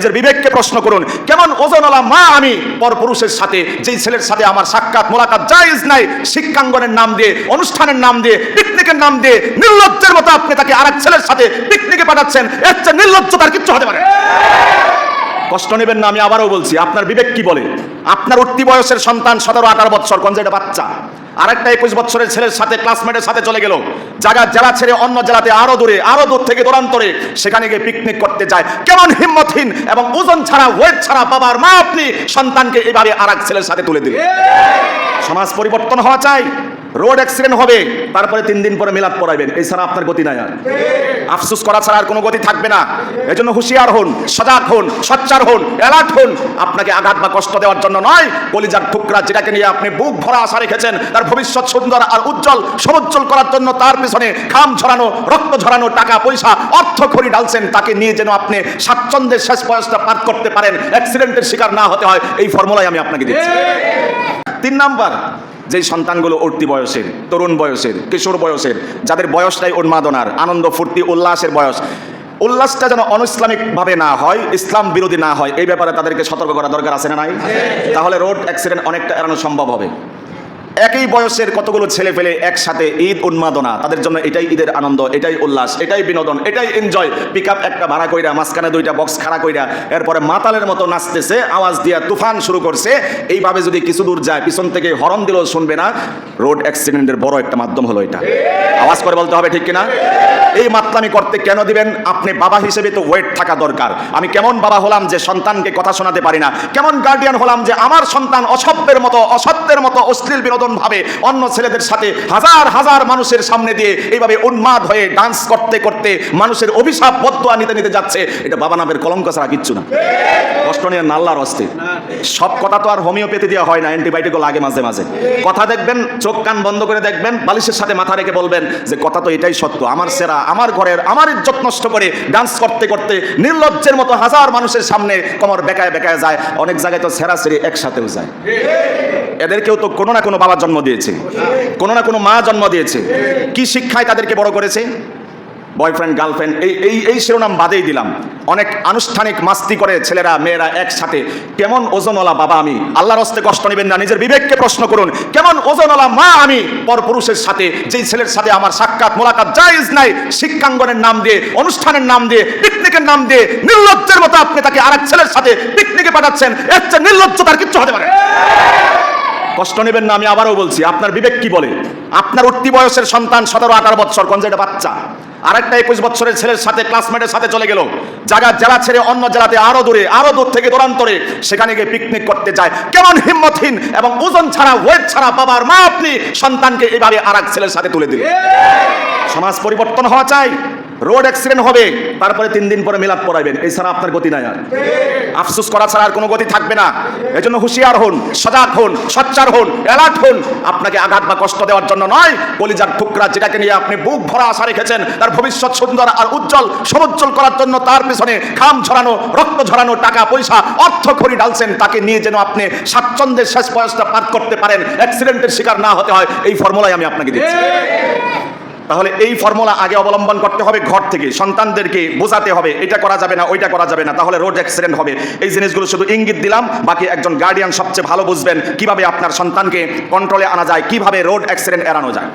নিজের বিবেককে প্রশ্ন করুন। কেমন ওজনওয়ালা মা আমি পরপুরুষের সাথে, যেই ছেলের সাথে আমার সাক্ষাৎ মোলাকাত জায়েজ নাই, শিক্ষাঙ্গনের নাম দিয়ে, অনুষ্ঠানের নাম দিয়ে, পিকনিকের নাম দিয়ে নির্লজ্জের মতো আপনি তাকে আরেক ছেলের সাথে পিকনিকে পাঠাচ্ছেন। এর চেয়ে নির্লজ্জতার কিচ্ছু হতে পারে। কষ্ট নেবেন না, আমি আবারও বলছি, আপনার বিবেক কি বলে? আপনার উঠতি বয়সের সন্তান 17-18 বছর, কোন যেটা বাচ্চা, আরেকটা 21 বছরের ছেলের সাথে ক্লাসমেটের সাথে চলে গেল, জেলা ছেড়ে অন্য জেলাতে, আরো দূর থেকে দূরান্তরে, সেখানে গিয়ে পিকনিক করতে যায়। কেমন হিম্মতহীন এবং ওজন ছাড়া, ওয়েট ছাড়া বাবার মা আপনি সন্তানকে এইভাবে আরেক ছেলের সাথে তুলে দিলেন। সমাজ পরিবর্তন হওয়া চাই। রোড অ্যাক্সিডেন্ট হবে, তারপরে 3 দিন পরে মিলাদ পড়াইবেন, এছাড়া আপনার গতি নাই। আর আফসোস করা ছাড়া আর কোনো গতি থাকবে না। এজন্য হুঁশিয়ার হন, সজাগ হন, সচ্চার হন, অ্যালার্ট হন। আপনাকে আঘাত বা কষ্ট দেওয়ার জন্য নয়, কলিজার টুকরা যেটাকে নিয়ে আপনি বুক ভরা আশা রেখেছেন, তার ভবিষ্যৎ সুন্দর আর উজ্জ্বল সমুজ্জ্বল করার জন্য তার পিছনে ঘাম ঝরানো, রক্ত ঝরানো, টাকা পয়সা, অর্থ খড়ি ঢালছেন, তাকে নিয়ে যেন আপনি স্বাচ্ছন্দ্যের শেষ বয়সটা পার করতে পারেন, অ্যাক্সিডেন্টের শিকার না হতে হয়, এই ফর্মুলাই আমি আপনাকে দিচ্ছি। 3 নাম্বার, যেই সন্তানগুলো উঠতি বয়সের, তরুণ বয়সের, কিশোর বয়সের, যাদের বয়সটাই উন্মাদনার, আনন্দ ফুর্তি উল্লাসের বয়স, উল্লাসটা যেন অনইসলামিক ভাবে না হয়, ইসলাম বিরোধী না হয়, এই ব্যাপারে তাদেরকে সতর্ক করা দরকার আছে না নাই? তাহলে রোড অ্যাক্সিডেন্ট অনেকটা এড়ানো সম্ভব হবে। একই বয়সের কতগুলো ছেলে পেলে একসাথে ঈদ উন্মাদনা, তাদের জন্য এটাই ঈদের আনন্দ, এটাই উল্লাস, এটাই বিনোদন, এটাই এনজয়। পিকআপ একটা ভাড়া কইরা, মাঝখানে 2টা বক্স খাড়া কইরা, এরপরে মাতালের মতো নাচতেছে, আওয়াজ দিয়া তুফান শুরু করছে। এইভাবে যদি কিছু দূর যায়, পিছন থেকে হর্ন দিলেও শুনবে না। রোড অ্যাক্সিডেন্টের বড় একটা মাধ্যম হলো এটা। আওয়াজ করে বলতে হবে, ঠিক কিনা? এই মাতলামি করতে কেন দিবেন? আপনি বাবা হিসেবে তো ওয়েট থাকা দরকার। আমি কেমন বাবা হলাম যে সন্তানকে কথা শোনাতে পারি না? কেমন গার্ডিয়ান হলাম যে আমার সন্তান অসভ্যের মতো, অসত্যের মতো অশ্লীল বিনোদন ভাবে অন্য ছেলেদের সাথে হাজার হাজার মানুষের সামনে দিয়ে এইভাবে উন্মাদ হয়ে ডান্স করতে করতে মানুষের অভিশাপ বদদোয়া নিতে নিতে যাচ্ছে? এটা বাবা নামের কলঙ্ক ছাড়া কিচ্ছু না। কষ্ট নিয়ে আল্লাহর হস্তে। সব কথা তো আর হোমিওপ্যাথি দেওয়া হয় না, অ্যান্টিবায়োটিকও লাগে মাঝে মাঝে। কথা দেখবেন, চোখ কান বন্ধ করে দেখবেন, বালিশের সাথে মাথা রেখে বলবেন যে কথা তো এটাই সত্য। আমার সেরা, আমার ঘরের, আমার ইজ্জত নষ্ট করে ডান্স করতে করতে নির্লজ্জের মতো হাজার মানুষের সামনে কোমর বেকায় বেকায় যায়। অনেক জায়গায় তো সেরা সেরি একসাথেও যায়। এদেরকেও তো কোনো না কোনো বাবা জন্ম দিয়েছে, কোনো না কোনো মা জন্ম দিয়েছে। কি শিক্ষায় তাদেরকে বড় করেছে? বয়ফ্রেন্ড গার্লফ্রেন্ড এই শিরোনাম বাদেই দিলাম। অনেক আনুষ্ঠানিক মাস্তি করে ছেলেরা মেয়েরা একসাথে। কেমন ওজনওয়ালা বাবা আমি? আল্লাহর হস্তে কষ্ট নেবেন না, নিজের বিবেককে প্রশ্ন করুন। কেমন ওজনওয়ালা মা আমি পরপুরুষের সাথে, যেই ছেলের সাথে আমার সাক্ষাৎ মোলাকাত জায়েজ নাই, শিক্ষাঙ্গনের নাম দিয়ে, অনুষ্ঠানের নাম দিয়ে, পিকনিকের নাম দিয়ে নির্লজ্জের মতো আপনি তাকে আরেক ছেলের সাথে পিকনিকে পাঠাচ্ছেন। এর চেয়ে নির্লজ্জতার কিচ্ছু হতে পারে। কষ্ট নেবেন না, আমি আবারও বলছি, আপনার বিবেক কি বলে? আপনার উঠতি বয়সের সন্তান 17-18 বছর, কোন যেটা বাচ্চা, আরেকটা 21 বছরের ছেলের সাথে ক্লাসমেটের সাথে চলে গেল, জেলা ছেড়ে অন্য জেলাতে, আরো দূর থেকে দূরান্তরে, সেখানে গিয়ে পিকনিক করতে যায়। কেমন হিম্মতহীন এবং ওজন ছাড়া, ওয়েট ছাড়া বাবার মা আপনি সন্তানকে এইভাবে আরেক ছেলের সাথে তুলে দিলেন। সমাজ পরিবর্তন হওয়া চাই। রোড অ্যাক্সিডেন্ট হবে, তারপরে 3 দিন পরে মিলাদ পড়াইবেন, এছাড়া আপনার গতি নাই। আর আফসোস করা ছাড়া আর কোনো গতি থাকবে না। এজন্য হুঁশিয়ার হন, সজাগ হন, সচ্চার হন, অ্যালার্ট হন। আপনাকে আঘাত বা কষ্ট দেওয়ার জন্য নয়, কলিজার টুকরা যেটাকে নিয়ে আপনি বুক ভরা আশা রেখেছেন, তার ভবিষ্যৎ সুন্দর আর উজ্জ্বল সমুজ্জ্বল করার জন্য তার পিছনে ঘাম ঝরানো, রক্ত ঝরানো, টাকা পয়সা, অর্থ খড়ি ঢালছেন, তাকে নিয়ে যেন আপনি স্বাচ্ছন্দ্যের শেষ বয়সটা পার করতে পারেন, অ্যাক্সিডেন্টের শিকার না হতে হয়, এই ফর্মুলাই আমি আপনাকে দিচ্ছি। তাহলে এই ফর্মুলা আগে অবলম্বন করতে হবে। ঘর থেকে সন্তানদেরকে বোঝাতে হবে, এটা করা যাবে না, ওইটা করা যাবে না, তাহলে রোড অ্যাক্সিডেন্ট হবে। এই জিনিসগুলো শুধু ইঙ্গিত দিলাম, বাকি একজন গার্ডিয়ান সবচেয়ে ভালো বুঝবেন কিভাবে আপনার সন্তানকে কন্ট্রোলে আনা যায়, কিভাবে রোড অ্যাক্সিডেন্ট এড়ানো যায়।